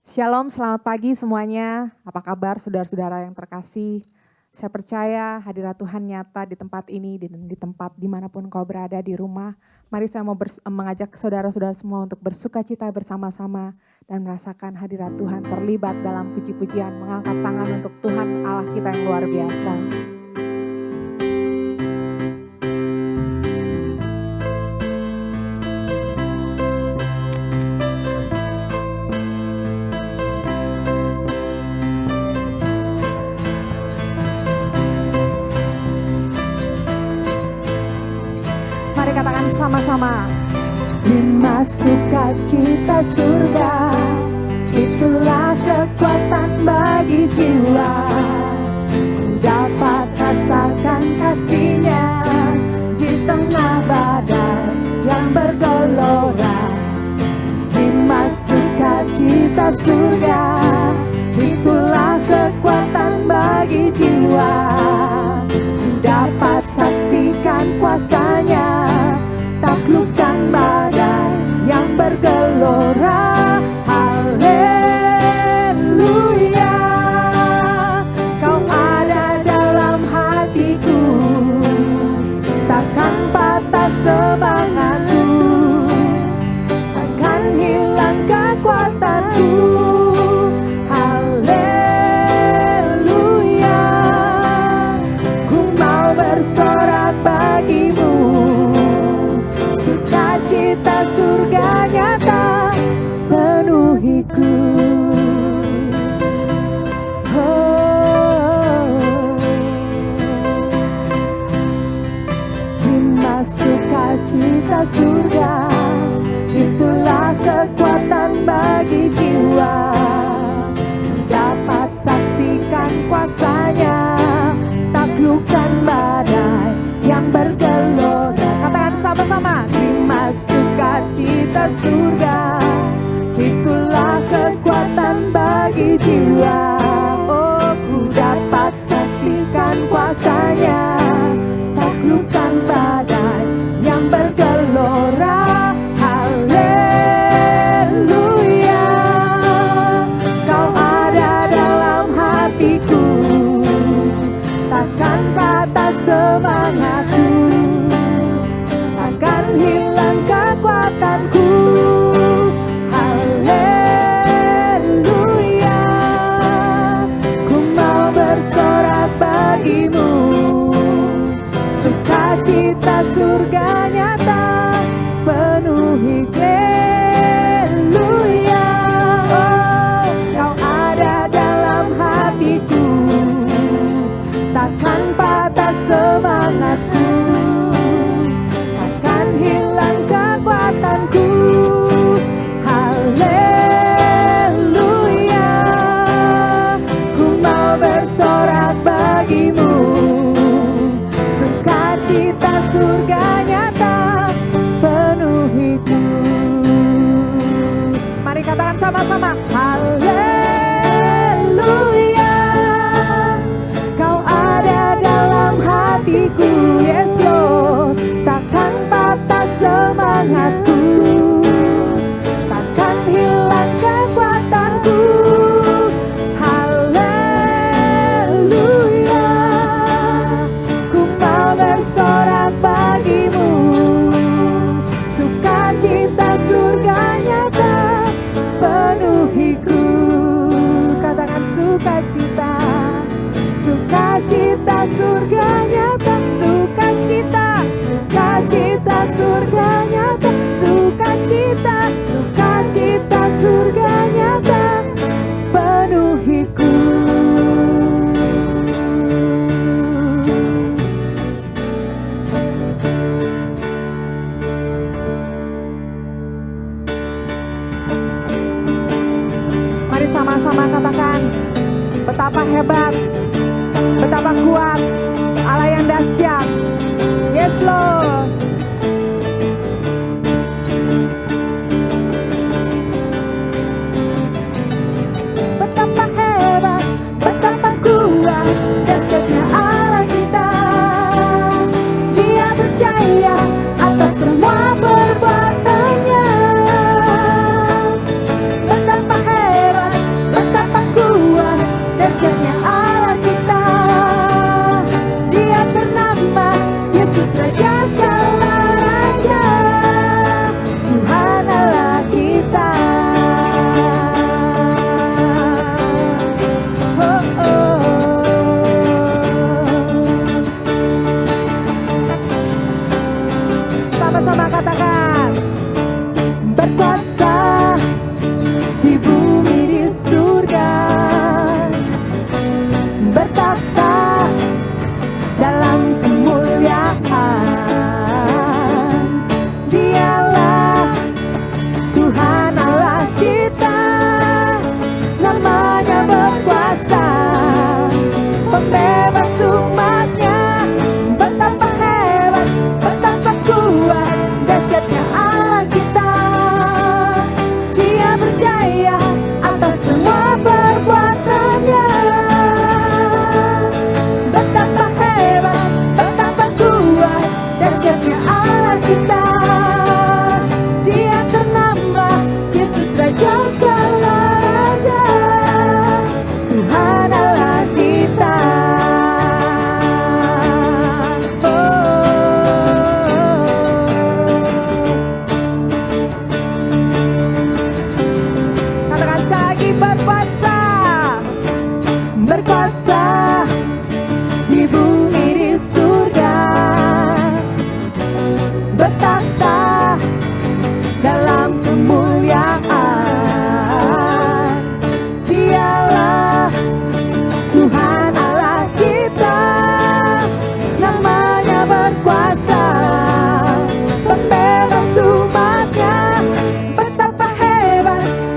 Shalom, selamat pagi semuanya. Apa kabar saudara-saudara yang terkasih? Saya percaya hadirat Tuhan nyata di tempat ini dan di tempat dimanapun kau berada di rumah. Mari saya mau mengajak saudara-saudara semua untuk bersuka cita bersama-sama dan merasakan hadirat Tuhan terlibat dalam puji-pujian, mengangkat tangan untuk Tuhan Allah kita yang luar biasa. Mari katakan sama-sama. Terima sukacita surga, itulah kekuatan bagi jiwa. Ku dapat rasakan kasih-Nya di tengah badai yang bergelora. Terima sukacita surga, itulah kekuatan bagi jiwa. Ku dapat saksikan kuasa-Nya, taklukkan badai yang bergelora. Haleluya, Kau ada dalam hatiku, takkan patah semangatku, takkan hilang kekuatanku. Haleluya, ku mau bersorak bagimu, sukacita surga nyata penuhiku. Terima sukacita surga, itulah kekuatan bagi jiwa. Dapat saksikan kuasa-Nya, taklukkan badai yang bergelora. Katakan sama-sama. Terima sukacita surga, itulah kekuatan bagi jiwa. Oh, ku dapat saksikan kuasa-Nya, taklukkan badai yang bergelora. Haleluya, Kau ada dalam hatiku, takkan patah semangatku, takkan hilang kekuatanku. Haleluya, ku mau bersorak bagimu, sukacita surga nyata penuhi. Haleluya, oh, Kau ada dalam hatiku, takkan patah semangatku, takkan hilang kekuatanku. Haleluya, ku mau bersorak bagimu, sukacita surga nyata penuhiku. Mari katakan sama-sama. Haleluya, Kau ada dalam hatiku. Yes Lord, takkan patah semangatku, takkan hilang kekuatanku. Haleluya, ku mau bersorak bagimu, sukacita surga nyata penuhiku. Katakan sukacita, sukacita surga nyata, sukacita, sukacita surga nyata, sukacita, sukacita surga nyata penuhiku. Mari sama-sama katakan, betapa hebat, betapa kuat Allah yang dahsyat. Yes Lord. Betapa hebat, betapa kuat, dahsyatnya Allah kita. Dia percaya atas semua perbuatannya. Betapa hebat,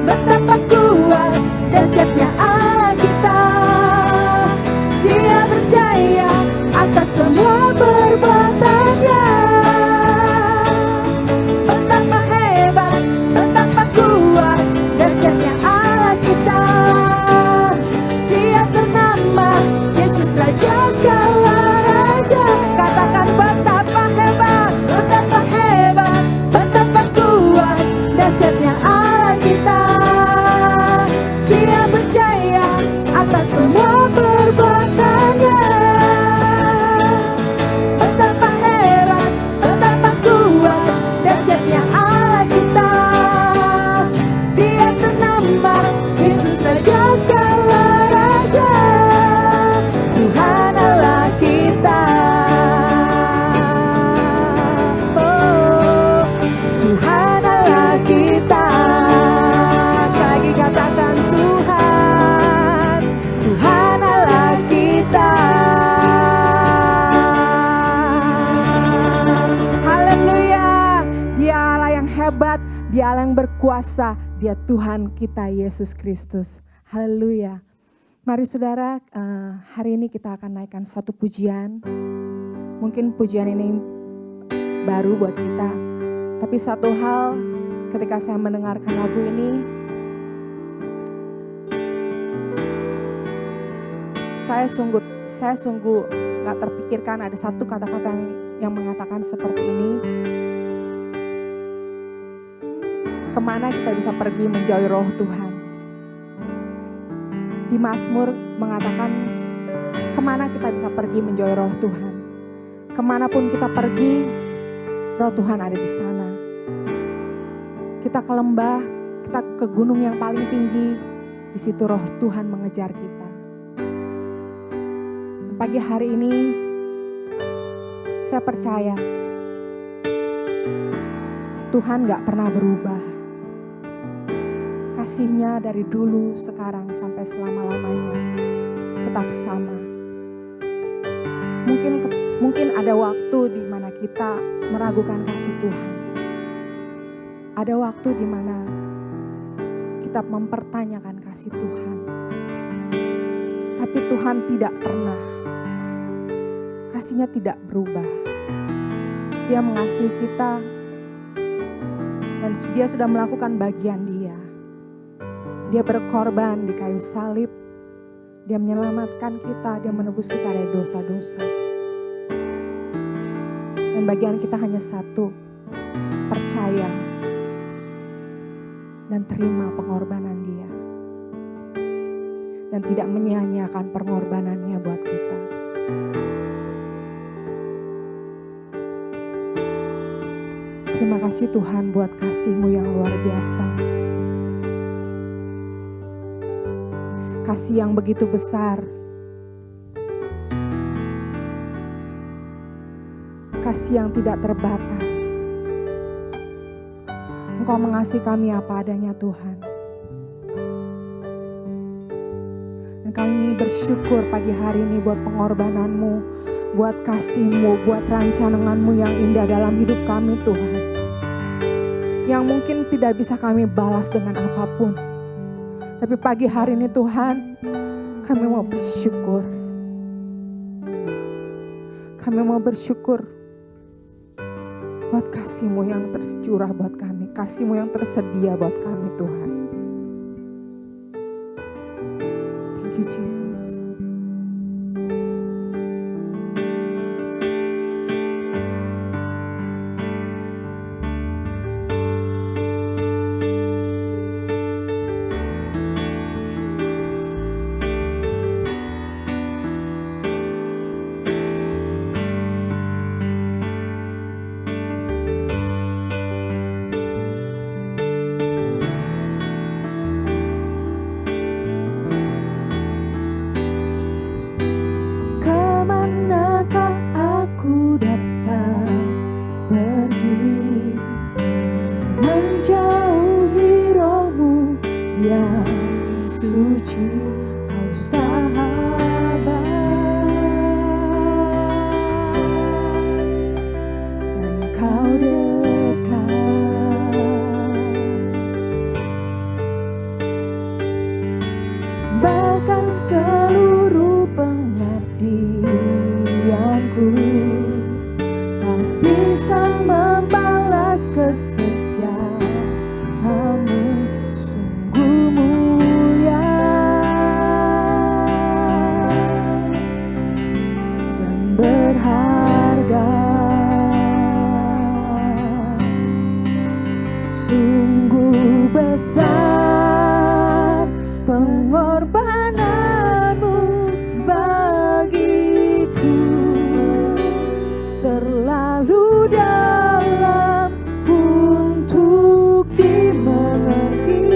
betapa kuat dahsyatnya Allah kita. Dia percaya atas semua perbuatannya. Betapa hebat, betapa kuat dahsyatnya Allah kita. Dia ternama Yesus Raja segala raja. Katakan betapa hebat, betapa hebat, betapa kuat dahsyatnya Allah kita. Dia percaya atas semua perbuatannya. Betapa hebat, betapa kuat dahsyatnya Allah kita. Dia ternama Yesus Raja segala raja. Tuhan Allah kita. Oh, Tuhan Allah kita. Sekali lagi katakan Tuhan, Tuhan Allah kita. Haleluya. Dia Allah yang hebat, Dia Allah yang berkuasa, Dia Tuhan kita Yesus Kristus. Haleluya. Mari saudara, hari ini kita akan naikkan satu pujian. Mungkin pujian ini baru buat kita. Tapi satu hal ketika saya mendengarkan lagu ini, saya sungguh gak terpikirkan ada satu kata-kata yang mengatakan seperti ini. Kemana kita bisa pergi menjauhi roh Tuhan? Di Mazmur mengatakan, kemana kita bisa pergi menjauhi roh Tuhan? Kemanapun kita pergi, roh Tuhan ada di sana. Kita ke lembah, kita ke gunung yang paling tinggi, di situ roh Tuhan mengejar kita. Pagi hari ini, saya percaya Tuhan gak pernah berubah. Kasih-Nya dari dulu, sekarang, sampai selama-lamanya tetap sama. Mungkin ada waktu di mana kita meragukan kasih Tuhan. Ada waktu di mana kita mempertanyakan kasih Tuhan. Tapi Tuhan tidak pernah. Kasih-Nya tidak berubah. Dia mengasihi kita dan Dia sudah melakukan bagian Dia. Dia berkorban di kayu salib. Dia menyelamatkan kita, Dia menebus kita dari dosa-dosa. Dan bagian kita hanya satu, percaya dan terima pengorbanan Dia. Dan tidak menyia-nyiakan pengorbanannya buat kita. Terima kasih Tuhan buat kasih-Mu yang luar biasa. Kasih yang begitu besar. Kasih yang tidak terbatas. Engkau mengasihi kami apa adanya Tuhan. Dan kami bersyukur pagi hari ini buat pengorbanan-Mu, buat kasih-Mu, buat rancangan-Mu yang indah dalam hidup kami Tuhan. Yang mungkin tidak bisa kami balas dengan apapun. Tapi pagi hari ini Tuhan, kami mau bersyukur. Kami mau bersyukur buat kasih-Mu yang tercurah buat kami. Kasih-Mu yang tersedia buat kami Tuhan. Thank you Jesus. suci kau sahabat, dan kau dekat. seluruh pengabdianku, tak bisa membalas kesetiaanmu, sungguh mulia dan berharga. Sungguh besar pengorbananmu bagiku, terlalu dalam untuk dimengerti.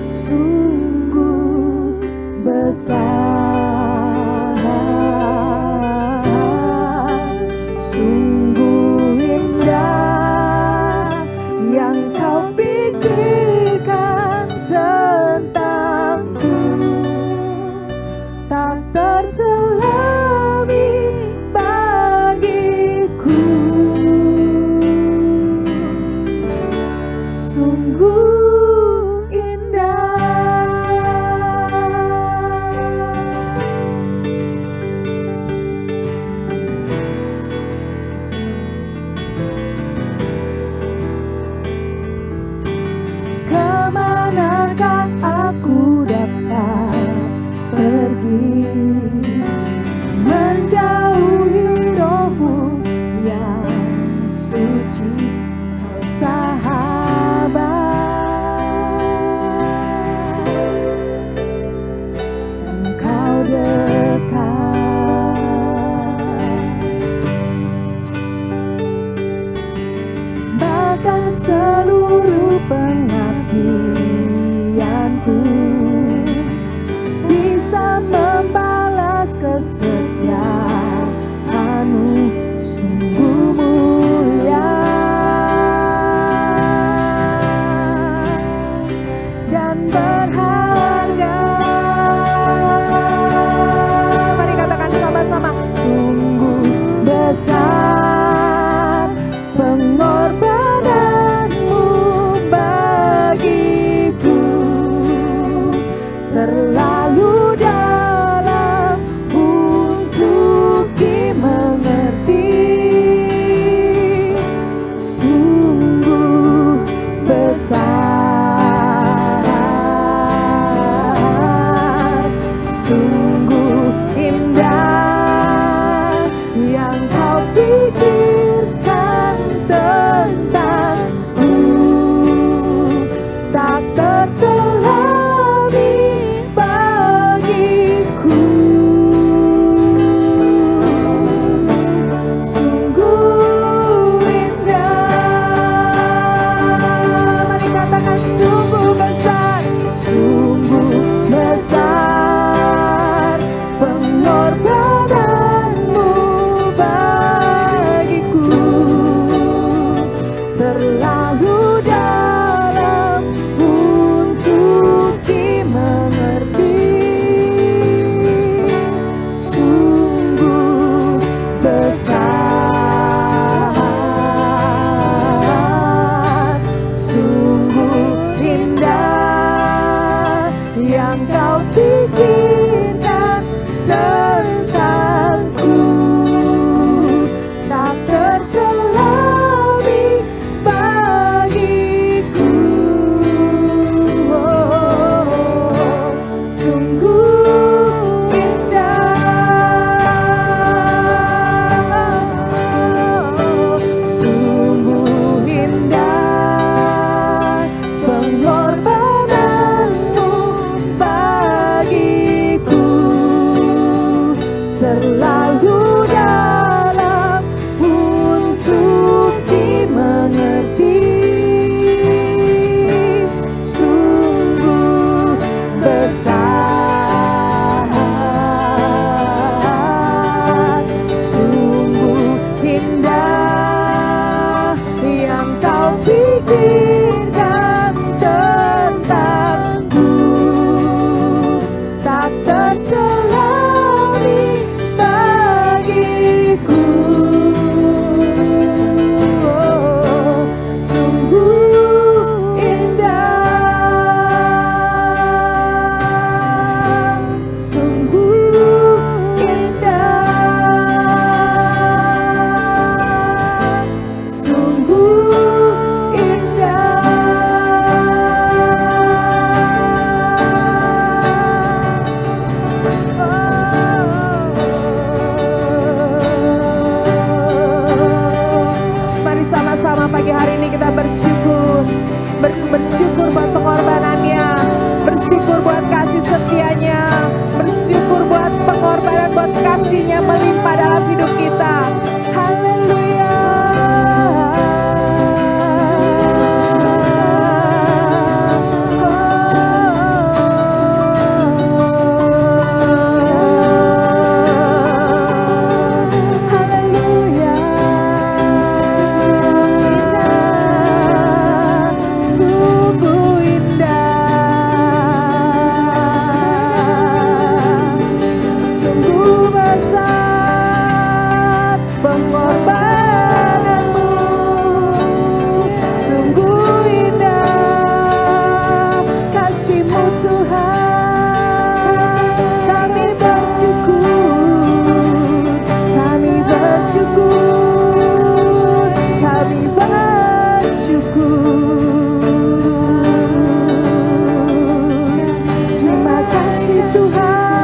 Sungguh besar, sungguh indah yang kau pikirkan tentangku, tak terselami bagiku. Sungguh indah. Kemanakah aku dapat pergi, menjauhi rohmu yang suci, kau sahabat. Bersyukur buat pengorbanannya, bersyukur buat kasih setianya, bersyukur buat pengorbanan, buat kasihnya melimpah dalam hidup kita. Haleluya. Terima kasih Tuhan.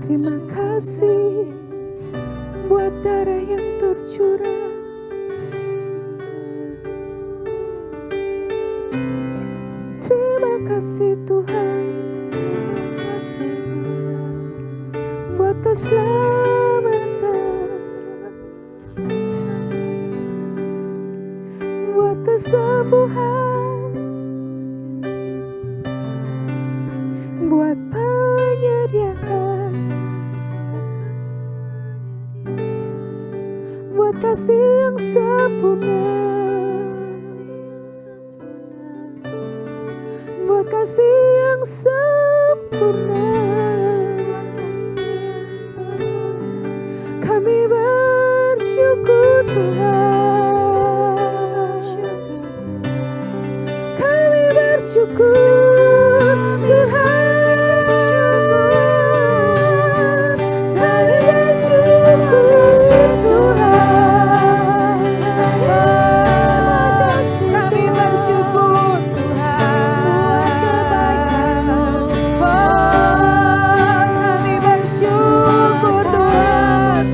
Terima kasih buat darah yang tercurah. Terima kasih Tuhan buat keselamatan, buat kesembuhan, buat penyediaan, buat kasih yang sempurna, buat kasih yang sempurna. Kami bersyukur Tuhan, kami bersyukur Tuhan, kami bersyukur Tuhan, kami bersyukur Tuhan, kami bersyukur Tuhan,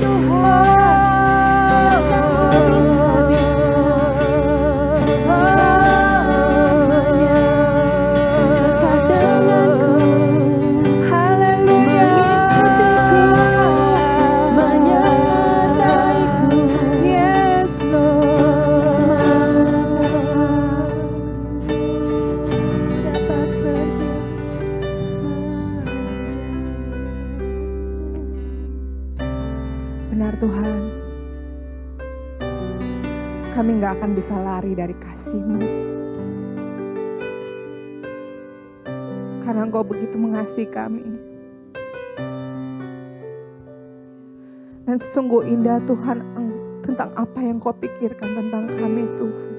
haleluya, yes Lord. Benar Tuhan, kami gak akan bisa lari dari kasih-Mu. Karena Engkau begitu mengasihi kami. Dan sungguh indah Tuhan tentang apa yang Kau pikirkan tentang kami Tuhan.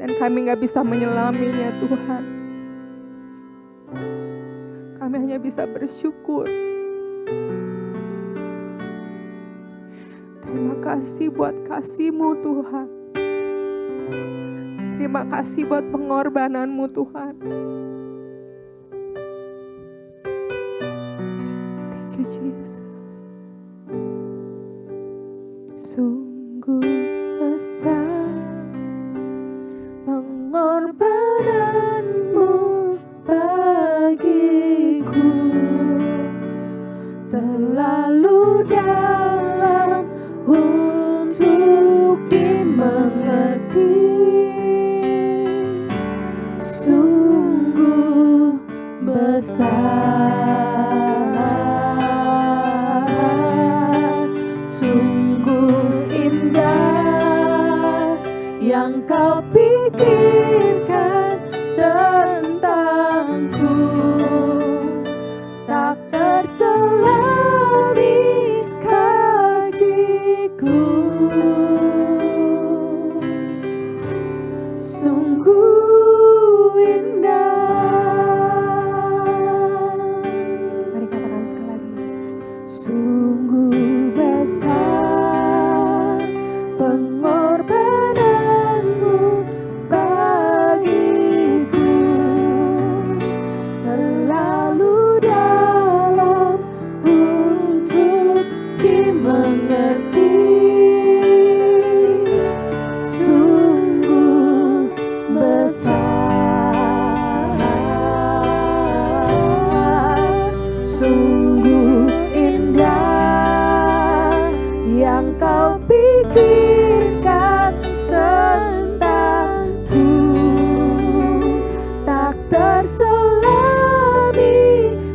Dan kami gak bisa menyelaminya Tuhan. Kami hanya bisa bersyukur. Terima kasih buat kasih-Mu Tuhan. Terima kasih buat pengorbanan-Mu Tuhan. Thank you Jesus. Sungguh besar pengorbanan-Mu bagiku, terlalu dalam untuk dimengerti. Sungguh besar, sungguh indah yang kau pikirkan tentangku, tak terselami kasihku. Sungguh indah. Mari katakan sekali lagi. Sungguh besar pengorbananmu bagiku, terlalu dalam untuk dimengerti. Sungguh besar, sungguh indah yang kau pikirkan tentangku, tak terselami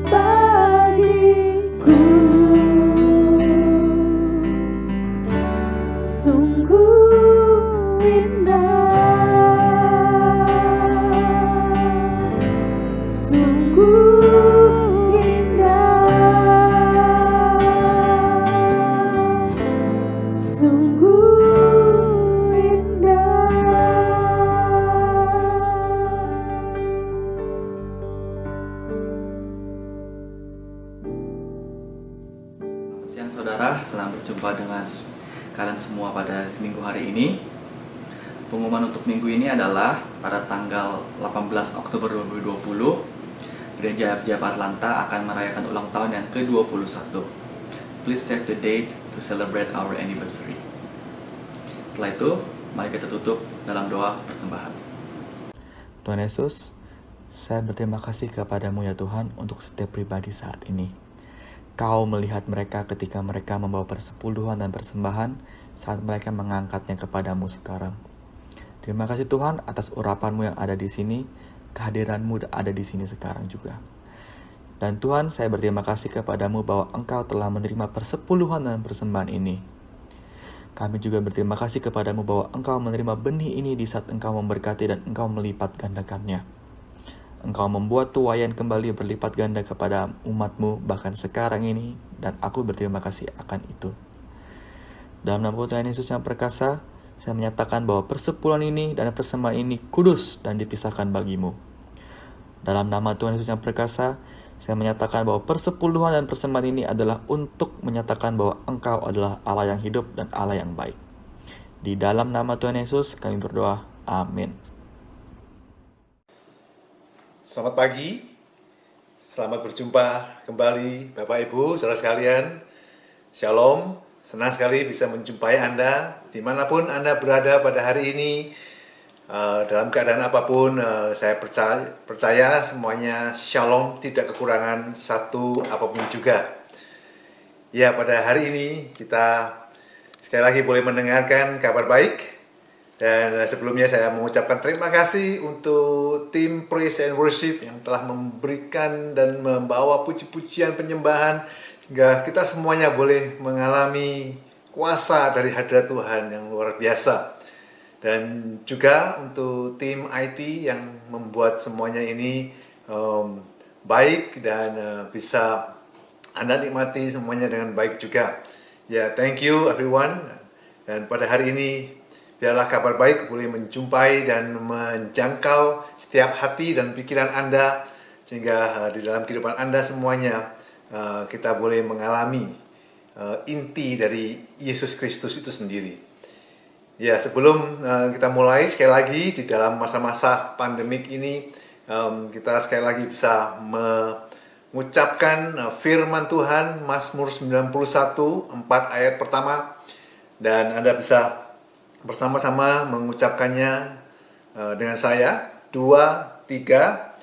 bagiku. Sungguh indah, sungguh indah, sungguh indah. Selamat siang saudara, senang berjumpa dengan kalian semua pada minggu hari ini. Pengumuman untuk minggu ini adalah pada tanggal 18 Oktober 2020, Gereja FJP Atlanta akan merayakan ulang tahun yang ke-21. Please save the date to celebrate our anniversary. Setelah itu, mari kita tutup dalam doa persembahan. Tuhan Yesus, saya berterima kasih kepadamu ya Tuhan untuk setiap pribadi saat ini. Kau melihat mereka ketika mereka membawa persepuluhan dan persembahan saat mereka mengangkatnya kepadamu sekarang. Terima kasih Tuhan atas urapanmu yang ada di sini, kehadiranmu ada di sini sekarang juga. Dan Tuhan, saya berterima kasih kepadamu bahwa Engkau telah menerima persepuluhan dan persembahan ini. Kami juga berterima kasih kepadamu bahwa Engkau menerima benih ini di saat Engkau memberkati dan Engkau melipat gandakannya. Engkau membuat tuaian kembali berlipat ganda kepada umat-Mu bahkan sekarang ini, dan aku berterima kasih akan itu. Dalam nama Tuhan Yesus yang perkasa, saya menyatakan bahwa persepuluhan ini dan persembahan ini kudus dan dipisahkan bagi-Mu. Dalam nama Tuhan Yesus yang perkasa, saya menyatakan bahwa persepuluhan dan persembahan ini adalah untuk menyatakan bahwa Engkau adalah Allah yang hidup dan Allah yang baik. Di dalam nama Tuhan Yesus kami berdoa. Amin. Selamat pagi, selamat berjumpa kembali Bapak Ibu, saudara sekalian. Shalom, senang sekali bisa menjumpai Anda dimanapun Anda berada pada hari ini. Dalam keadaan apapun, saya percaya semuanya shalom, tidak kekurangan satu apapun juga. Ya, pada hari ini kita sekali lagi boleh mendengarkan kabar baik. Dan sebelumnya saya mengucapkan terima kasih untuk tim Praise and Worship yang telah memberikan dan membawa puji-pujian penyembahan sehingga kita semuanya boleh mengalami kuasa dari hadirat Tuhan yang luar biasa. Dan juga untuk tim IT yang membuat semuanya ini baik dan bisa Anda nikmati semuanya dengan baik juga. Ya, thank you everyone. Dan pada hari ini biarlah kabar baik boleh menjumpai dan menjangkau setiap hati dan pikiran Anda, sehingga di dalam kehidupan Anda semuanya kita boleh mengalami inti dari Yesus Kristus itu sendiri. Ya, sebelum kita mulai sekali lagi di dalam masa-masa pandemik ini, kita sekali lagi bisa mengucapkan firman Tuhan Mazmur 91 4 ayat pertama, dan Anda bisa bersama-sama mengucapkannya dengan saya. 2, 3.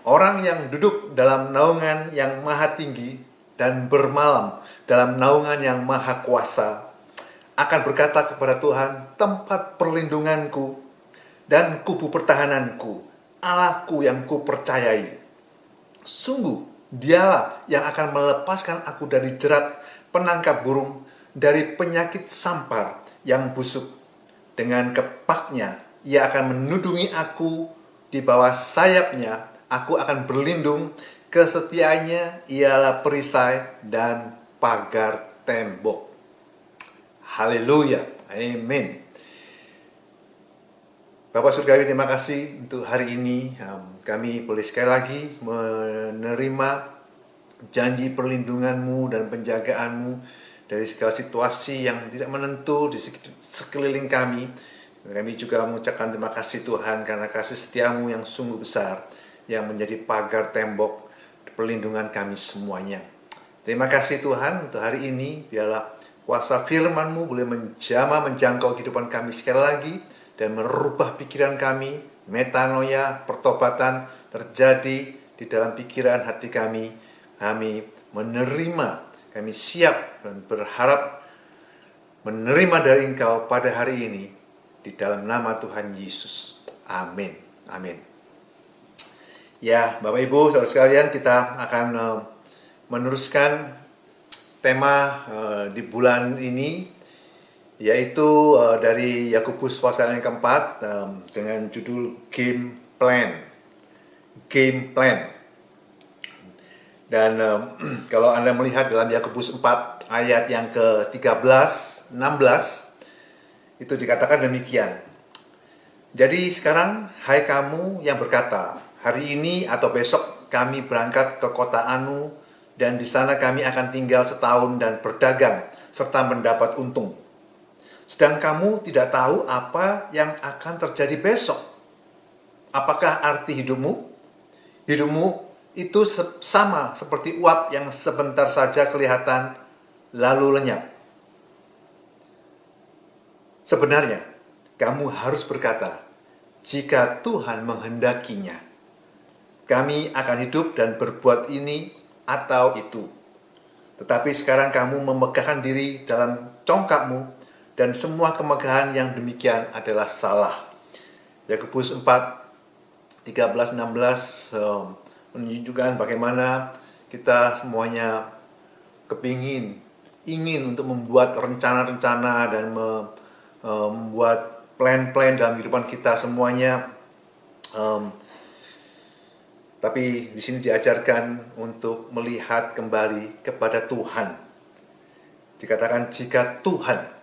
Orang yang duduk dalam naungan yang maha tinggi dan bermalam dalam naungan yang maha kuasa, akan berkata kepada Tuhan, tempat perlindunganku dan kubu pertahananku, Allahku yang kupercayai. Sungguh, dialah yang akan melepaskan aku dari jerat penangkap burung, dari penyakit sampar yang busuk. Dengan kepaknya, ia akan menudungi aku, di bawah sayapnya, aku akan berlindung. Kesetiaannya ialah perisai dan pagar tembok. Haleluya, amin. Bapak Surgawi, terima kasih untuk hari ini. Kami boleh sekali lagi menerima janji perlindungan-Mu dan penjagaan-Mu dari segala situasi yang tidak menentu di sekeliling kami. Kami juga mengucapkan terima kasih Tuhan karena kasih setia-Mu yang sungguh besar, yang menjadi pagar tembok perlindungan kami semuanya. Terima kasih Tuhan untuk hari ini. Biarlah kuasa firman-Mu boleh menjangkau kehidupan kami sekali lagi dan merubah pikiran kami. Metanoia, pertobatan terjadi di dalam pikiran hati kami. Kami menerima, kami siap dan berharap menerima dari Engkau pada hari ini di dalam nama Tuhan Yesus. Amin. Amin. Ya, Bapak Ibu, saudara sekalian, kita akan meneruskan tema di bulan ini, yaitu dari Yakobus pasal yang keempat dengan judul Game Plan. Game Plan. Dan kalau Anda melihat dalam Yakobus 4 ayat yang ke-13, 16, itu dikatakan demikian. Jadi sekarang, hai kamu yang berkata, hari ini atau besok kami berangkat ke kota Anu, dan di sana kami akan tinggal setahun dan berdagang, serta mendapat untung. Sedang kamu tidak tahu apa yang akan terjadi besok. Apakah arti hidupmu? Hidupmu itu sama seperti uap yang sebentar saja kelihatan, lalu lenyap. Sebenarnya, kamu harus berkata, jika Tuhan menghendakinya, kami akan hidup dan berbuat ini atau itu. Tetapi sekarang kamu memegahkan diri dalam congkakmu, dan semua kemegahan yang demikian adalah salah. Yakobus 4, 13-16 menunjukkan bagaimana kita semuanya ingin untuk membuat rencana-rencana dan membuat plan-plan dalam kehidupan kita semuanya. Tapi di sini diajarkan untuk melihat kembali kepada Tuhan. Dikatakan jika Tuhan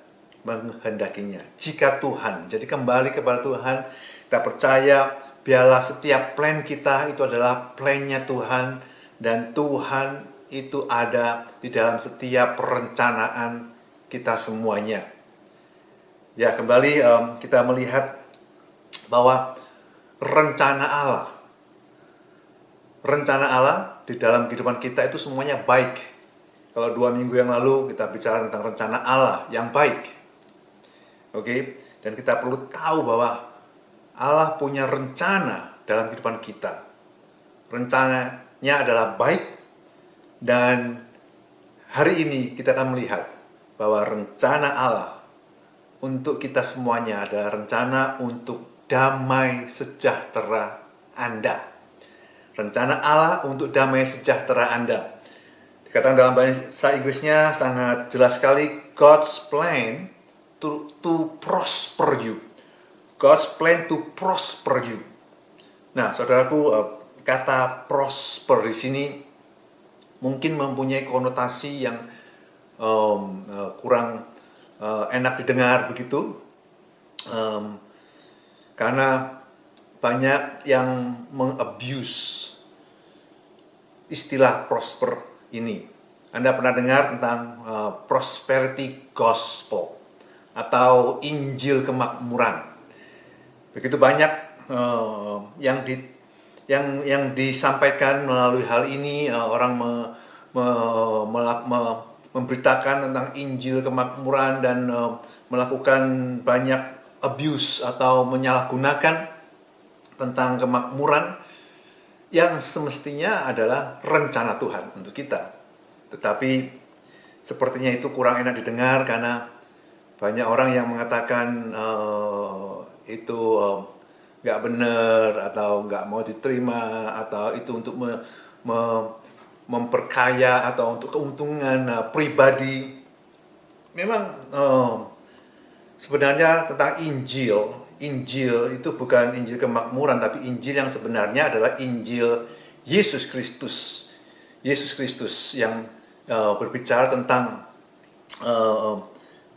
menghendakinya. Jika Tuhan. Jadi kembali kepada Tuhan. Kita percaya biarlah setiap plan kita itu adalah plannya Tuhan. Dan Tuhan itu ada di dalam setiap perencanaan kita semuanya. Ya, kembali kita melihat bahwa rencana Allah di dalam kehidupan kita itu semuanya baik. Kalau 2 minggu yang lalu kita bicara tentang rencana Allah yang baik. Oke? Dan kita perlu tahu bahwa Allah punya rencana dalam kehidupan kita. Rencananya adalah baik, dan hari ini kita akan melihat bahwa rencana Allah untuk kita semuanya adalah rencana untuk damai sejahtera Anda. Rencana Allah untuk damai sejahtera Anda. Dikatakan dalam bahasa Inggrisnya sangat jelas sekali, God's plan to prosper you. God's plan to prosper you. Nah, saudaraku, kata prosper di sini mungkin mempunyai konotasi yang kurang enak didengar begitu. Karena banyak yang mengabuse istilah prosper ini. Anda pernah dengar tentang prosperity gospel atau Injil kemakmuran. Begitu banyak yang disampaikan melalui hal ini. Orang memberitakan tentang Injil kemakmuran dan melakukan banyak abuse atau menyalahgunakan tentang kemakmuran yang semestinya adalah rencana Tuhan untuk kita. Tetapi sepertinya itu kurang enak didengar karena banyak orang yang mengatakan itu nggak benar atau nggak mau diterima atau itu untuk memperkaya atau untuk keuntungan pribadi. Memang sebenarnya tentang Injil itu bukan Injil kemakmuran, tapi Injil yang sebenarnya adalah Injil Yesus Kristus. Yesus Kristus yang berbicara tentang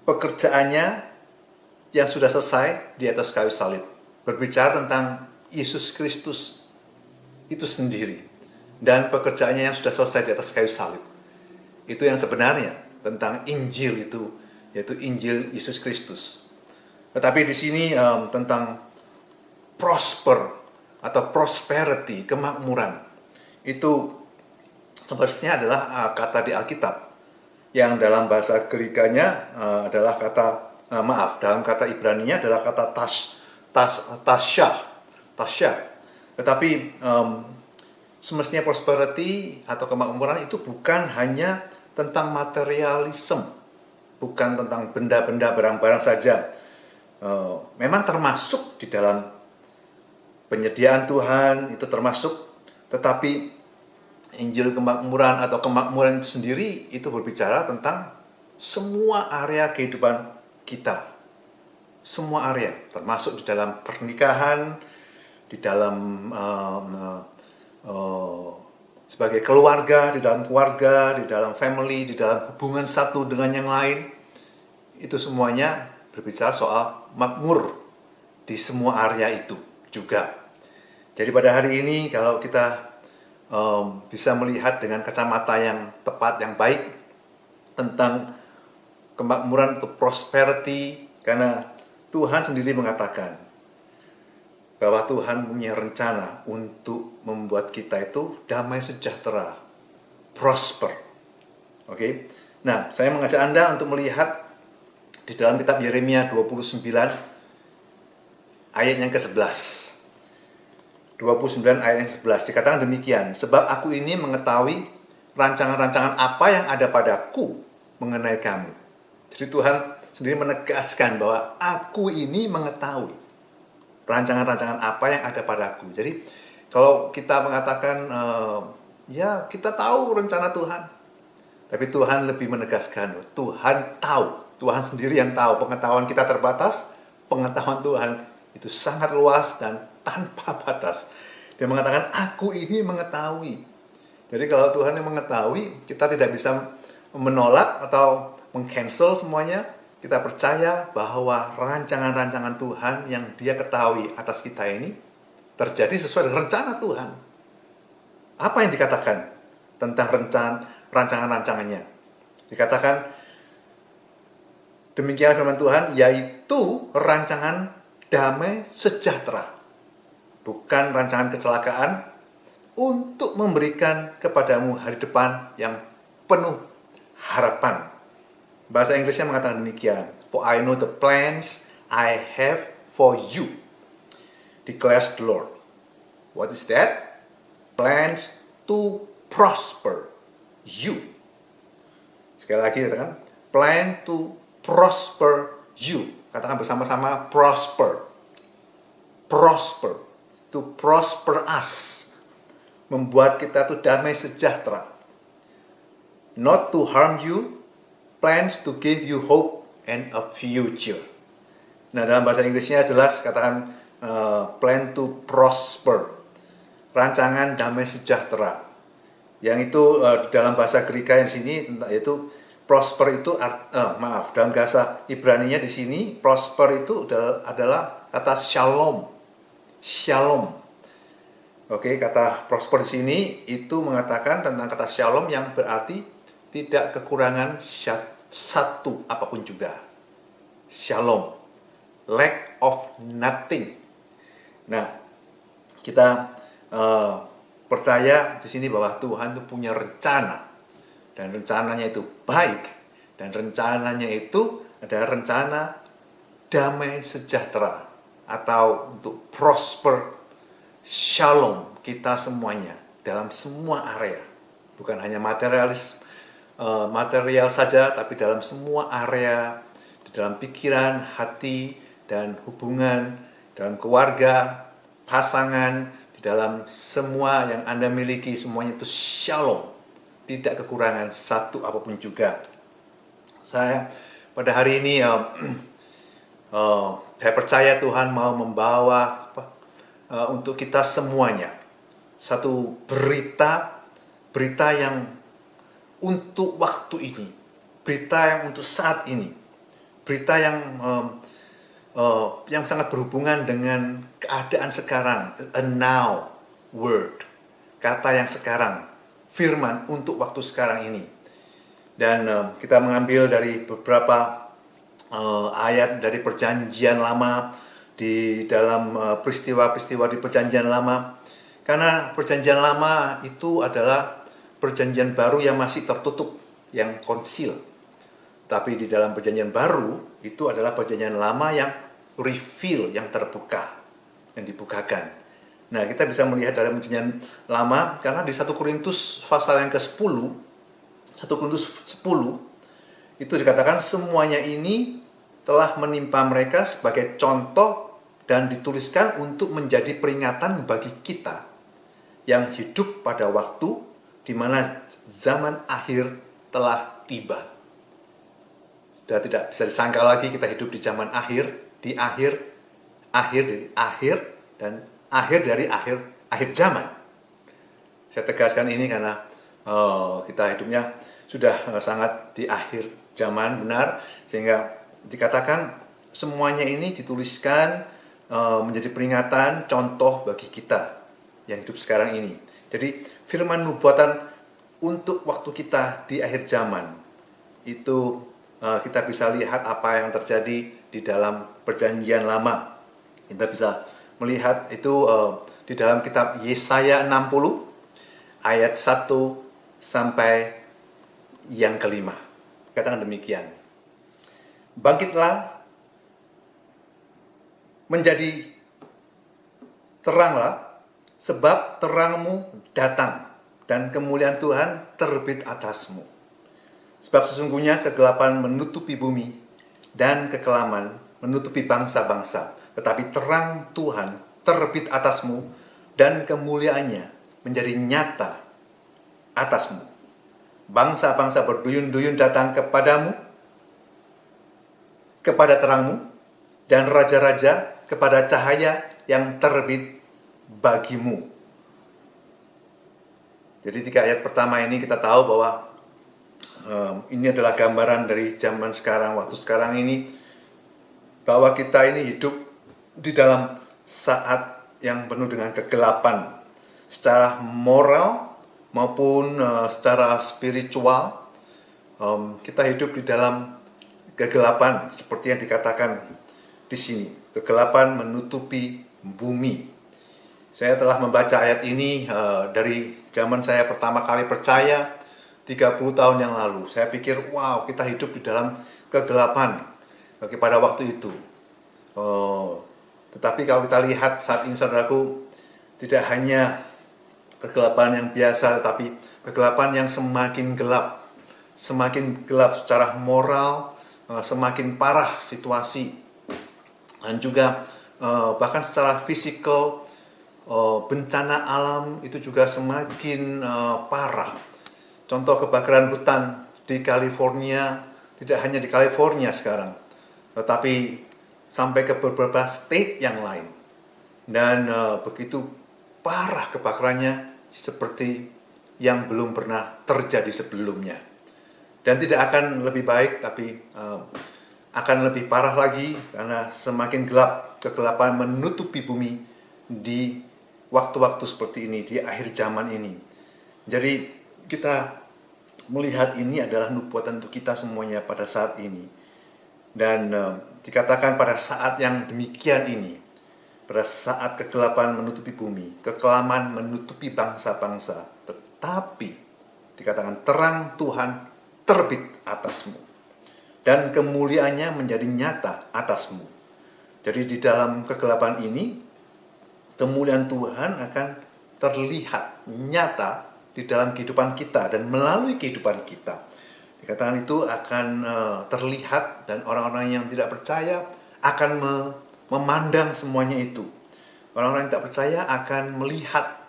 pekerjaannya yang sudah selesai di atas kayu salib. Berbicara tentang Yesus Kristus itu sendiri dan pekerjaannya yang sudah selesai di atas kayu salib. Itu yang sebenarnya tentang Injil itu, yaitu Injil Yesus Kristus. Tetapi di sini tentang prosper atau prosperity, kemakmuran, itu sebenarnya adalah kata di Alkitab yang dalam bahasa Grekanya adalah kata dalam kata Ibraninya adalah kata tasya. Tetapi semestinya prosperity atau kemakmuran itu bukan hanya tentang materialisme, bukan tentang benda-benda, barang-barang saja. Memang termasuk di dalam penyediaan Tuhan, itu termasuk, tetapi Injil kemakmuran atau kemakmuran itu sendiri itu berbicara tentang semua area kehidupan kita. Semua area, termasuk di dalam pernikahan, di dalam sebagai keluarga, di dalam family, di dalam hubungan satu dengan yang lain. Itu semuanya berbicara soal makmur di semua area itu juga. Jadi pada hari ini kalau kita bisa melihat dengan kacamata yang tepat, yang baik tentang kemakmuran atau prosperity, karena Tuhan sendiri mengatakan bahwa Tuhan punya rencana untuk membuat kita itu damai sejahtera, prosper. Oke. Nah, saya mengajak Anda untuk melihat di dalam kitab Yeremia 29 ayat yang ke-11. 29 ayat yang 11 dikatakan demikian, sebab aku ini mengetahui rancangan-rancangan apa yang ada padaku mengenai kamu. Jadi Tuhan sendiri menegaskan bahwa aku ini mengetahui rancangan-rancangan apa yang ada padaku. Jadi kalau kita mengatakan ya kita tahu rencana Tuhan, tapi Tuhan lebih menegaskan Tuhan tahu, Tuhan sendiri yang tahu. Pengetahuan kita terbatas, pengetahuan Tuhan itu sangat luas dan tanpa batas. Dia mengatakan aku ini mengetahui. Jadi kalau Tuhan yang mengetahui, kita tidak bisa menolak atau meng-cancel semuanya. Kita percaya bahwa rancangan-rancangan Tuhan yang Dia ketahui atas kita ini terjadi sesuai dengan rencana Tuhan. Apa yang dikatakan tentang rancangan-rancangannya? Dikatakan demikian firman Tuhan, yaitu rancangan damai sejahtera, bukan rancangan kecelakaan, untuk memberikan kepadamu hari depan yang penuh harapan. Bahasa Inggrisnya mengatakan demikian, for I know the plans I have for you, declares the Lord. What is that? Plans to prosper you. Sekali lagi katakan, plan to prosper you. Katakan bersama-sama, prosper. Prosper. To prosper us. Membuat kita tuh damai sejahtera. Not to harm you. Plans to give you hope and a future. Nah, dalam bahasa Inggrisnya jelas katakan plan to prosper. Rancangan damai sejahtera. Yang itu dalam bahasa Greka yang di sini yaitu prosper itu dalam bahasa Ibraninya di sini prosper itu adalah kata shalom. Shalom. Oke, kata prosper di sini itu mengatakan tentang kata shalom yang berarti tidak kekurangan satu apapun juga. Shalom. Lack of nothing. Nah, kita percaya di sini bahwa Tuhan itu punya rencana. Dan rencananya itu baik. Dan rencananya itu adalah rencana damai sejahtera. Atau untuk prosper shalom kita semuanya. Dalam semua area. Bukan hanya material saja, tapi dalam semua area, di dalam pikiran, hati, dan hubungan, dalam keluarga, pasangan, di dalam semua yang Anda miliki, semuanya itu shalom. Tidak kekurangan satu apapun juga. Saya pada hari ini, saya percaya Tuhan mau membawa untuk kita semuanya satu berita yang untuk waktu ini, berita yang untuk saat ini, berita yang sangat berhubungan dengan keadaan sekarang, a now word, kata yang sekarang, firman untuk waktu sekarang ini. Dan kita mengambil dari beberapa ayat dari Perjanjian Lama, di dalam peristiwa-peristiwa di Perjanjian Lama, karena Perjanjian Lama itu adalah Perjanjian Baru yang masih tertutup, yang konsil. Tapi di dalam Perjanjian Baru itu adalah Perjanjian Lama yang reveal, yang terbuka, yang dibukakan. Nah, kita bisa melihat dalam Perjanjian Lama karena di 1 Korintus pasal yang ke-10, 1 Korintus 10 itu dikatakan semuanya ini telah menimpa mereka sebagai contoh dan dituliskan untuk menjadi peringatan bagi kita yang hidup pada waktu di mana zaman akhir telah tiba. Sudah tidak bisa disangka lagi kita hidup di zaman akhir, di akhir dari akhir, dan akhir dari akhir zaman. Saya tegaskan ini karena kita hidupnya sudah sangat di akhir zaman, benar, sehingga dikatakan semuanya ini dituliskan menjadi peringatan, contoh bagi kita yang hidup sekarang ini. Jadi firman nubuatan untuk waktu kita di akhir zaman itu kita bisa lihat apa yang terjadi di dalam Perjanjian Lama. Kita bisa melihat itu di dalam kitab Yesaya 60 ayat 1 sampai yang kelima. Katakan demikian. Bangkitlah, menjadi teranglah, sebab terangmu datang dan kemuliaan Tuhan terbit atasmu. Sebab sesungguhnya kegelapan menutupi bumi dan kekelaman menutupi bangsa-bangsa. Tetapi terang Tuhan terbit atasmu dan kemuliaannya menjadi nyata atasmu. Bangsa-bangsa berduyun-duyun datang kepadamu, kepada terangmu, dan raja-raja kepada cahaya yang terbit bagimu. Jadi 3 ayat pertama ini kita tahu bahwa ini adalah gambaran dari zaman sekarang, waktu sekarang ini, bahwa kita ini hidup di dalam saat yang penuh dengan kegelapan secara moral maupun secara spiritual. Kita hidup di dalam kegelapan seperti yang dikatakan di sini. Kegelapan menutupi bumi. Saya telah membaca ayat ini dari zaman saya pertama kali percaya 30 tahun yang lalu. Saya pikir, wow, kita hidup di dalam kegelapan pada waktu itu. Tetapi kalau kita lihat saat ini, saudaraku, tidak hanya kegelapan yang biasa, tetapi kegelapan yang semakin gelap secara moral, semakin parah situasi, dan juga bahkan secara fisikal, bencana alam itu juga semakin parah. Contoh kebakaran hutan di California, tidak hanya di California sekarang, tetapi sampai ke beberapa state yang lain. Dan begitu parah kebakarannya seperti yang belum pernah terjadi sebelumnya. Dan tidak akan lebih baik, tapi akan lebih parah lagi karena semakin gelap, kegelapan menutupi bumi di waktu-waktu seperti ini, di akhir zaman ini. Jadi kita melihat ini adalah nubuatan untuk kita semuanya pada saat ini. Dan dikatakan pada saat yang demikian ini, pada saat kegelapan menutupi bumi, kekelaman menutupi bangsa-bangsa, tetapi dikatakan terang Tuhan terbit atasmu dan kemuliaannya menjadi nyata atasmu. Jadi di dalam kegelapan ini, kemuliaan Tuhan akan terlihat nyata di dalam kehidupan kita dan melalui kehidupan kita. Dikatakan itu akan terlihat dan orang-orang yang tidak percaya akan memandang semuanya itu. Orang-orang yang tidak percaya akan melihat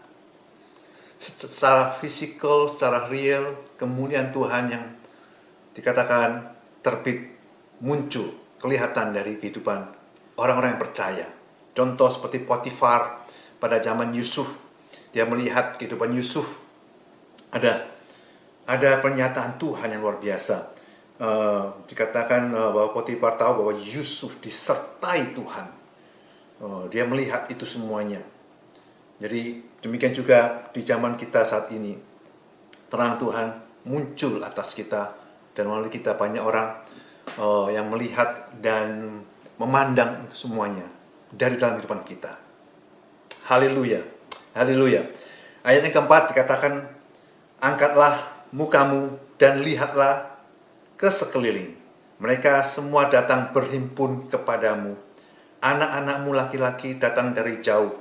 secara fisikal, secara real kemuliaan Tuhan yang dikatakan terbit, muncul, kelihatan dari kehidupan orang-orang yang percaya. Contoh seperti Potifar pada zaman Yusuf, dia melihat kehidupan Yusuf, ada pernyataan Tuhan yang luar biasa. Dikatakan bahwa Potifar tahu bahwa Yusuf disertai Tuhan. Dia melihat itu semuanya. Jadi demikian juga di zaman kita saat ini, terang Tuhan muncul atas kita, dan melalui kita banyak orang yang melihat dan memandang itu semuanya dari dalam kehidupan kita. Haleluya, haleluya. Ayat yang keempat dikatakan, angkatlah mukamu dan lihatlah ke sekeliling. Mereka semua datang berhimpun kepadamu. Anak-anakmu laki-laki datang dari jauh,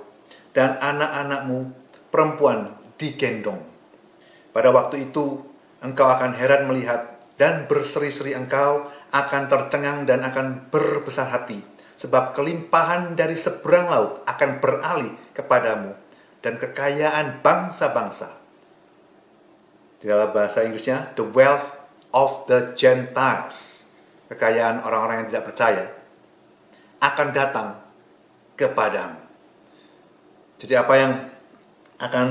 dan anak-anakmu perempuan digendong. Pada waktu itu engkau akan heran melihat, dan berseri-seri engkau akan tercengang dan akan berbesar hati, sebab kelimpahan dari seberang laut akan beralih kepadamu, dan kekayaan bangsa-bangsa. Di dalam bahasa Inggrisnya, the wealth of the Gentiles, kekayaan orang-orang yang tidak percaya, akan datang kepadamu. Jadi apa yang akan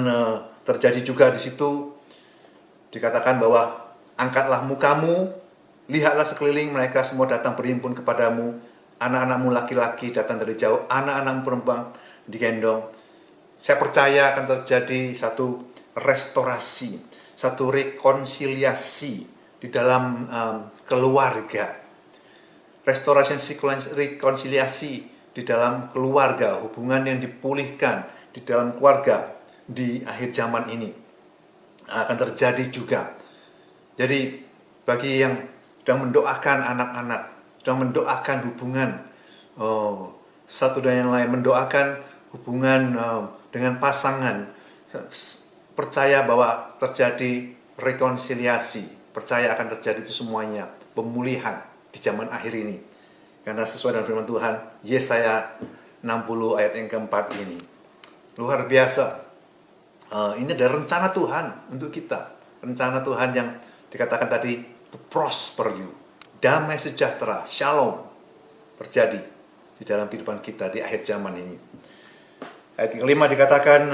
terjadi juga di situ, dikatakan bahwa angkatlah mukamu, lihatlah sekeliling, mereka semua datang berhimpun kepadamu. Anak-anakmu laki-laki datang dari jauh, anak-anakmu perempuan digendong. Saya percaya akan terjadi satu restorasi, satu rekonsiliasi di dalam keluarga. Restorasi, rekonsiliasi di dalam keluarga, hubungan yang dipulihkan di dalam keluarga di akhir zaman ini akan terjadi juga. Jadi bagi yang sedang mendoakan anak-anak, sedang mendoakan hubungan satu dan yang lain, mendoakan hubungan dengan pasangan, percaya bahwa terjadi rekonsiliasi, percaya akan terjadi itu semuanya, pemulihan di zaman akhir ini. Karena sesuai dengan firman Tuhan, Yesaya 60 ayat yang keempat ini. Luar biasa. Ini adalah rencana Tuhan untuk kita. Rencana Tuhan yang dikatakan tadi, to prosper you. Damai sejahtera, shalom, terjadi di dalam kehidupan kita di akhir zaman ini. Ayat yang kelima dikatakan,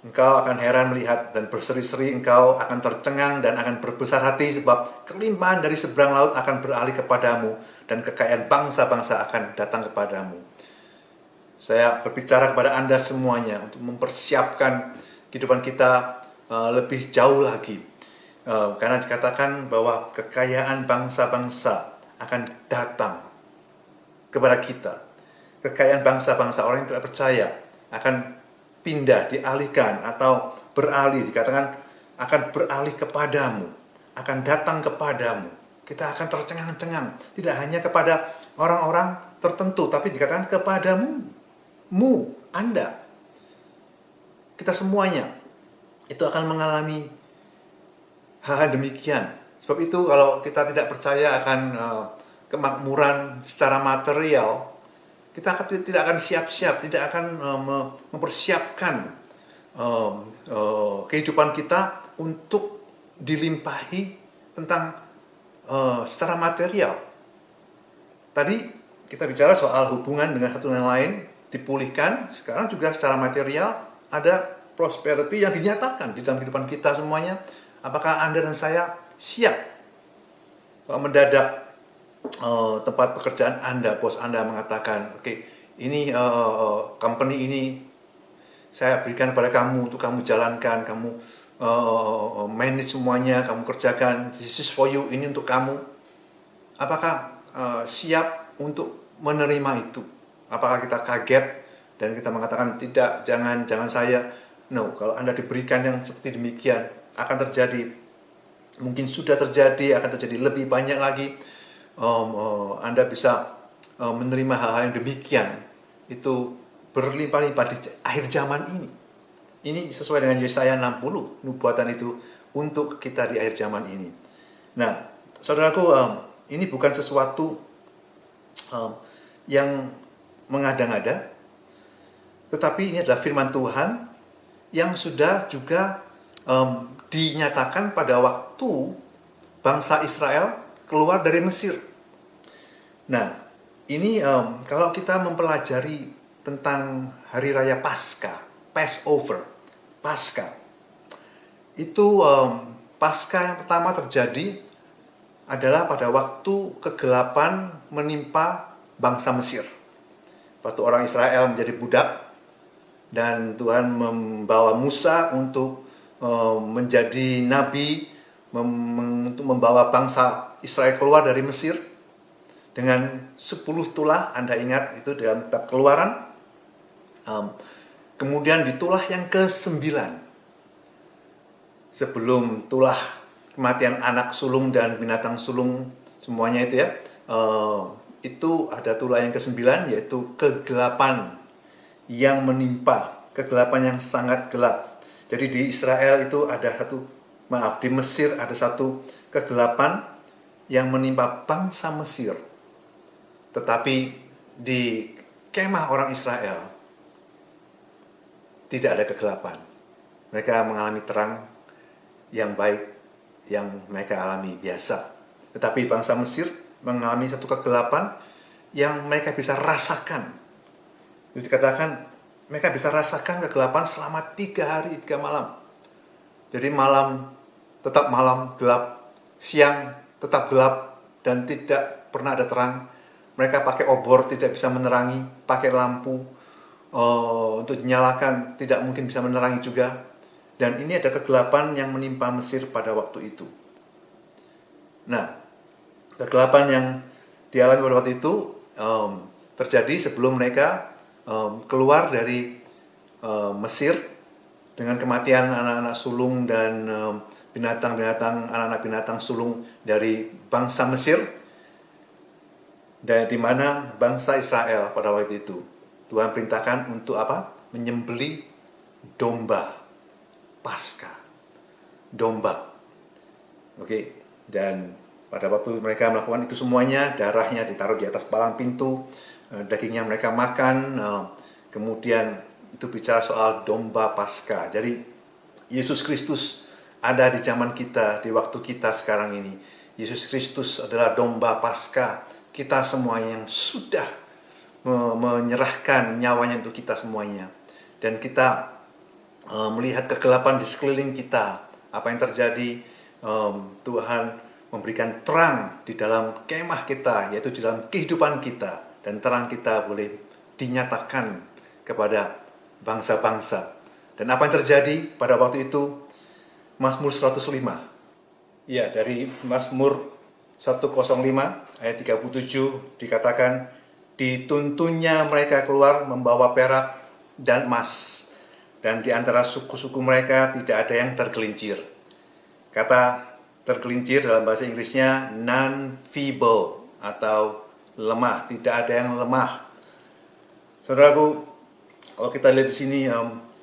engkau akan heran melihat dan berseri-seri, engkau akan tercengang dan akan berbesar hati, sebab kelimpahan dari seberang laut akan beralih kepadamu, dan kekayaan bangsa-bangsa akan datang kepadamu. Saya berbicara kepada Anda semuanya untuk mempersiapkan kehidupan kita lebih jauh lagi. Karena dikatakan bahwa kekayaan bangsa-bangsa akan datang kepada kita. Kekayaan bangsa-bangsa, orang yang tidak percaya, akan pindah, dialihkan atau beralih, dikatakan akan beralih kepadamu, akan datang kepadamu. Kita akan tercengang-cengang, tidak hanya kepada orang-orang tertentu, tapi dikatakan kepadamu, Anda, kita semuanya itu akan mengalami hal demikian. Sebab itu kalau kita tidak percaya akan kemakmuran secara material, kita tidak akan siap-siap, tidak akan mempersiapkan kehidupan kita untuk dilimpahi tentang secara material. Tadi kita bicara soal hubungan dengan satu yang lain dipulihkan, sekarang juga secara material ada prosperity yang dinyatakan di dalam kehidupan kita semuanya. Apakah Anda dan saya siap kalau mendadak tempat pekerjaan Anda, bos Anda mengatakan, oke, ini company ini saya berikan kepada kamu untuk kamu jalankan, kamu manage semuanya, kamu kerjakan, this is for you, ini untuk kamu. Apakah siap untuk menerima itu? Apakah kita kaget dan kita mengatakan tidak, jangan saya? No, kalau Anda diberikan yang seperti demikian, akan terjadi, mungkin sudah terjadi, akan terjadi lebih banyak lagi. Anda bisa menerima hal-hal yang demikian, itu berlimpah-limpah di akhir zaman ini. Ini sesuai dengan Yesaya 60, nubuatan itu untuk kita di akhir zaman ini. Nah, saudaraku, ini bukan sesuatu yang mengada-ngada, tetapi ini adalah firman Tuhan yang sudah juga dinyatakan pada waktu bangsa Israel keluar dari Mesir. Nah, ini kalau kita mempelajari tentang hari raya Paskah, Passover, Paskah, itu Paskah yang pertama terjadi adalah pada waktu kegelapan menimpa bangsa Mesir. Waktu orang Israel menjadi budak dan Tuhan membawa Musa untuk menjadi nabi, untuk membawa bangsa Israel keluar dari Mesir dengan 10 tulah. Anda ingat itu dalam kitab Keluaran. Kemudian di tulah yang ke-9, sebelum tulah kematian anak sulung dan binatang sulung semuanya itu ya, itu ada tulah yang ke-9, yaitu kegelapan yang menimpa, kegelapan yang sangat gelap. Jadi di Israel itu ada di Mesir ada satu kegelapan yang menimpa bangsa Mesir. Tetapi di kemah orang Israel tidak ada kegelapan. Mereka mengalami terang yang baik yang mereka alami biasa. Tetapi bangsa Mesir mengalami satu kegelapan yang mereka bisa rasakan. Itu dikatakan mereka bisa rasakan kegelapan selama 3 hari 3 malam. Jadi malam tetap malam gelap, siang tetap gelap dan tidak pernah ada terang. Mereka pakai obor tidak bisa menerangi, pakai lampu untuk dinyalakan tidak mungkin bisa menerangi juga. Dan ini ada kegelapan yang menimpa Mesir pada waktu itu. Nah, kegelapan yang dialami pada waktu itu terjadi sebelum mereka keluar dari Mesir dengan kematian anak-anak sulung dan anak-anak binatang sulung dari bangsa Mesir, dan di mana bangsa Israel pada waktu itu Tuhan perintahkan untuk apa? Menyembelih domba Paskah, domba. Oke, dan pada waktu mereka melakukan itu semuanya, darahnya ditaruh di atas palang pintu, dagingnya mereka makan. Kemudian itu bicara soal domba Paskah. Jadi Yesus Kristus ada di zaman kita, di waktu kita sekarang ini. Yesus Kristus adalah domba Paskah kita semuanya yang sudah menyerahkan nyawanya untuk kita semuanya. Dan kita melihat kegelapan di sekeliling kita. Apa yang terjadi, Tuhan memberikan terang di dalam kemah kita, yaitu di dalam kehidupan kita. Dan terang kita boleh dinyatakan kepada bangsa-bangsa. Dan apa yang terjadi pada waktu itu? Mazmur 105. Ya, dari Mazmur 105 ayat 37 dikatakan, dituntunnya mereka keluar membawa perak dan emas, dan di antara suku-suku mereka tidak ada yang tergelincir. Kata tergelincir dalam bahasa Inggrisnya non-feeble atau lemah, tidak ada yang lemah. Saudaraku, kalau kita lihat di sini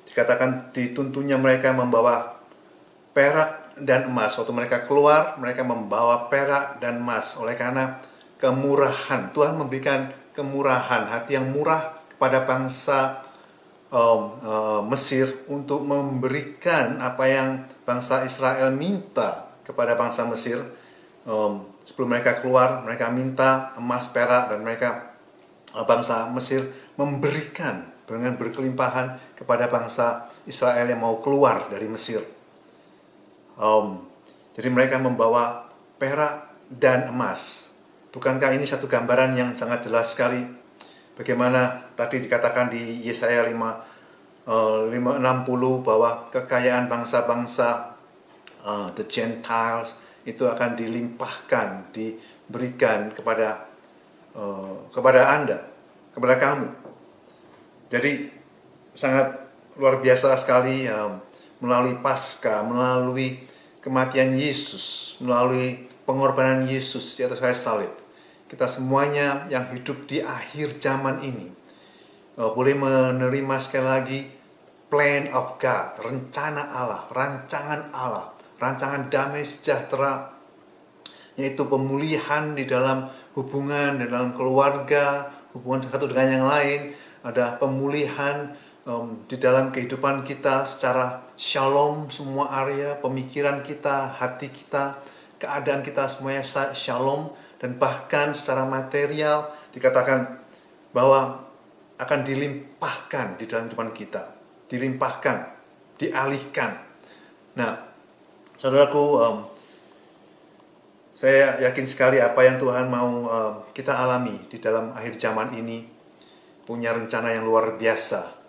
dikatakan dituntunnya mereka membawa perak dan emas. Waktu mereka keluar, mereka membawa perak dan emas. Oleh karena kemurahan, Tuhan memberikan kemurahan, hati yang murah kepada bangsa Mesir untuk memberikan apa yang bangsa Israel minta kepada bangsa Mesir. Sebelum mereka keluar, mereka minta emas, perak, dan mereka bangsa Mesir memberikan dengan berkelimpahan kepada bangsa Israel yang mau keluar dari Mesir. Jadi mereka membawa perak dan emas. Bukankah ini satu gambaran yang sangat jelas sekali? Bagaimana tadi dikatakan di Yesaya 5:60 bahwa kekayaan bangsa-bangsa, the Gentiles, itu akan dilimpahkan, diberikan kepada Anda, kepada kamu. Jadi sangat luar biasa sekali melalui Paskah, melalui kematian Yesus, melalui pengorbanan Yesus di atas kayu salib. Kita semuanya yang hidup di akhir zaman ini boleh menerima sekali lagi plan of God, rencana Allah, rancangan Allah, rancangan damai sejahtera yaitu pemulihan di dalam hubungan, di dalam keluarga, hubungan satu dengan yang lain, ada pemulihan di dalam kehidupan kita secara shalom, semua area, pemikiran kita, hati kita, keadaan kita semuanya shalom, dan bahkan secara material dikatakan bahwa akan dilimpahkan di dalam kehidupan kita, dilimpahkan, dialihkan. Nah, saudaraku, saya yakin sekali apa yang Tuhan mau kita alami di dalam akhir zaman ini punya rencana yang luar biasa.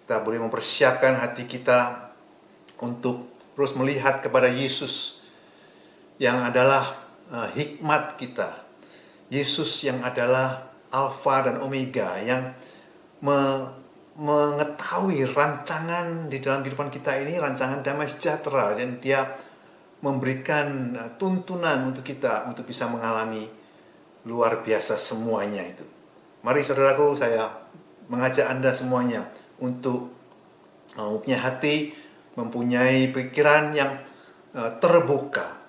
Kita boleh mempersiapkan hati kita untuk terus melihat kepada Yesus yang adalah hikmat kita. Yesus yang adalah Alfa dan Omega, yang mengetahui rancangan di dalam kehidupan kita ini, rancangan damai sejahtera, dan Dia memberikan tuntunan untuk kita untuk bisa mengalami luar biasa semuanya itu. Mari saudaraku, saya mengajak Anda semuanya untuk mempunyai hati, mempunyai pikiran yang terbuka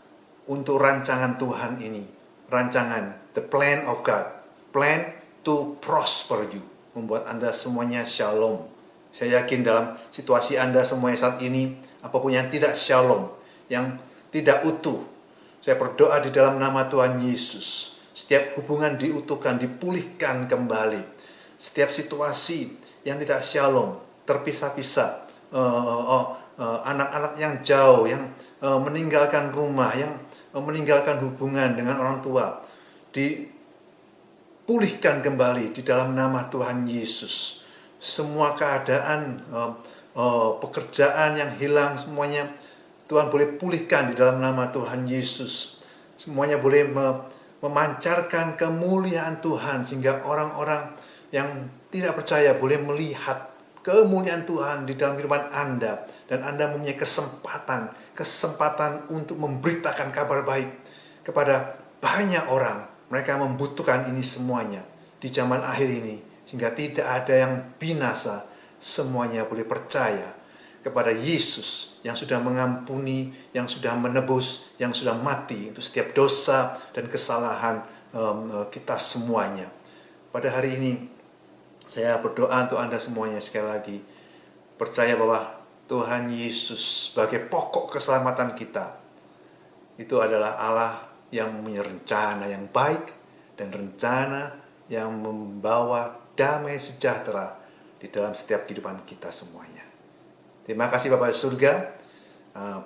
untuk rancangan Tuhan ini. Rancangan, the plan of God, plan to prosper you, membuat Anda semuanya shalom. Saya yakin dalam situasi Anda semuanya saat ini, apapun yang tidak shalom, yang tidak utuh, saya berdoa di dalam nama Tuhan Yesus, setiap hubungan diutuhkan, dipulihkan kembali. Setiap situasi yang tidak shalom, terpisah-pisah, anak-anak yang jauh, yang meninggalkan rumah, yang meninggalkan hubungan dengan orang tua, dipulihkan kembali di dalam nama Tuhan Yesus. Semua keadaan, pekerjaan yang hilang, semuanya Tuhan boleh pulihkan di dalam nama Tuhan Yesus. Semuanya boleh memancarkan kemuliaan Tuhan, sehingga orang-orang yang tidak percaya boleh melihat kemuliaan Tuhan di dalam kehidupan Anda, dan Anda mempunyai kesempatan untuk memberitakan kabar baik kepada banyak orang. Mereka membutuhkan ini semuanya di zaman akhir ini, sehingga tidak ada yang binasa, semuanya boleh percaya kepada Yesus yang sudah mengampuni, yang sudah menebus, yang sudah mati untuk setiap dosa dan kesalahan kita semuanya. Pada hari ini saya berdoa untuk Anda semuanya sekali lagi, percaya bahwa Tuhan Yesus sebagai pokok keselamatan kita itu adalah Allah yang punya rencana yang baik dan rencana yang membawa damai sejahtera di dalam setiap kehidupan kita semuanya. Terima kasih Bapa di surga.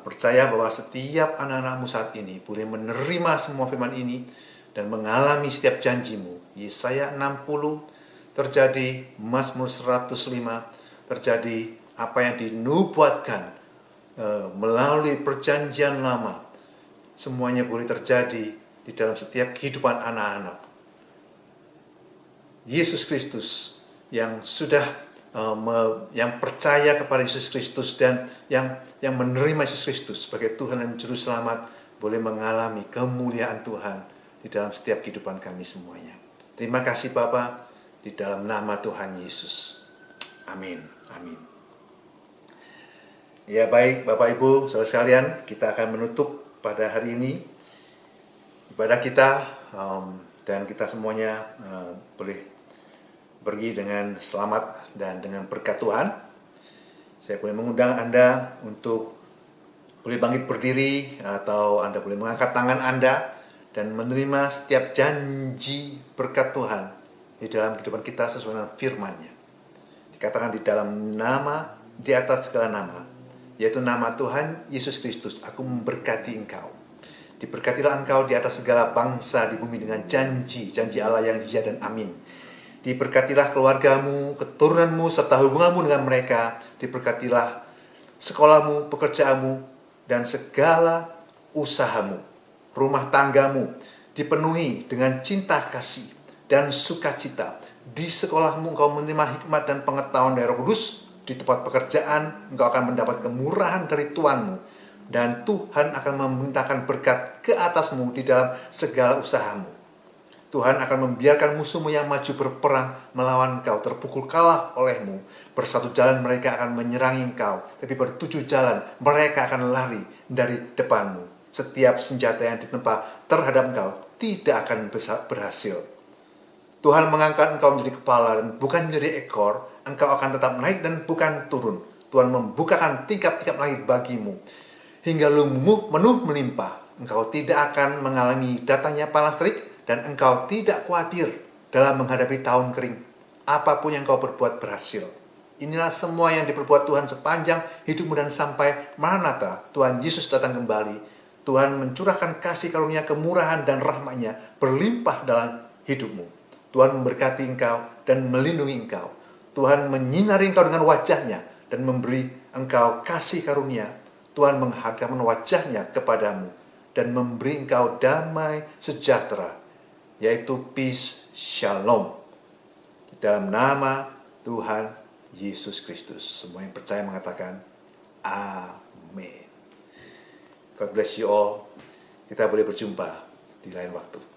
Percaya bahwa setiap anak-anakmu saat ini boleh menerima semua firman ini dan mengalami setiap janjimu. Yesaya 60 terjadi, Mazmur 105 terjadi, apa yang dinubuatkan melalui perjanjian lama, semuanya boleh terjadi di dalam setiap kehidupan anak-anak. Yesus Kristus yang sudah yang percaya kepada Yesus Kristus dan yang menerima Yesus Kristus sebagai Tuhan dan Juru Selamat boleh mengalami kemuliaan Tuhan di dalam setiap kehidupan kami semuanya. Terima kasih Bapa, di dalam nama Tuhan Yesus. Amin. Amin. Ya baik Bapak Ibu, saudara sekalian, kita akan menutup pada hari ini ibadah kita, dan kita semuanya boleh pergi dengan selamat dan dengan berkat Tuhan. Saya boleh mengundang Anda untuk boleh bangkit berdiri, atau Anda boleh mengangkat tangan Anda dan menerima setiap janji berkat Tuhan di dalam kehidupan kita sesuai dengan firman-Nya. Dikatakan di dalam nama, di atas segala nama, yaitu nama Tuhan Yesus Kristus, aku memberkati engkau. Diberkatilah engkau di atas segala bangsa di bumi dengan janji Allah yang ya dan amin. Diberkatilah keluargamu, keturunanmu, serta hubunganmu dengan mereka. Diberkatilah sekolahmu, pekerjaanmu, dan segala usahamu. Rumah tanggamu dipenuhi dengan cinta kasih dan sukacita. Di sekolahmu engkau menerima hikmat dan pengetahuan dari Roh Kudus. Di tempat pekerjaan engkau akan mendapat kemurahan dari Tuhanmu, dan Tuhan akan memerintahkan berkat ke atasmu di dalam segala usahamu. Tuhan akan membiarkan musuhmu yang maju berperang melawan engkau terpukul kalah olehmu. Bersatu jalan mereka akan menyerangi engkau, tapi bertujuh jalan mereka akan lari dari depanmu. Setiap senjata yang ditempa terhadap engkau tidak akan berhasil. Tuhan mengangkat engkau menjadi kepala dan bukan menjadi ekor. Engkau akan tetap naik dan bukan turun. Tuhan membukakan tingkap-tingkap langit bagimu hingga lumuh penuh melimpah. Engkau tidak akan mengalami datangnya panas terik dan engkau tidak khawatir dalam menghadapi tahun kering. Apapun yang kau perbuat berhasil. Inilah semua yang diperbuat Tuhan sepanjang hidupmu dan sampai Maranatha, Tuhan Yesus datang kembali. Tuhan mencurahkan kasih karunia, kemurahan dan rahmat-Nya berlimpah dalam hidupmu. Tuhan memberkati engkau dan melindungi engkau. Tuhan menyinari engkau dengan wajah-Nya dan memberi engkau kasih karunia. Tuhan menghadapkan wajah-Nya kepadamu dan memberi engkau damai sejahtera, yaitu peace, shalom. Dalam nama Tuhan Yesus Kristus. Semua yang percaya mengatakan amin. God bless you all. Kita boleh berjumpa di lain waktu.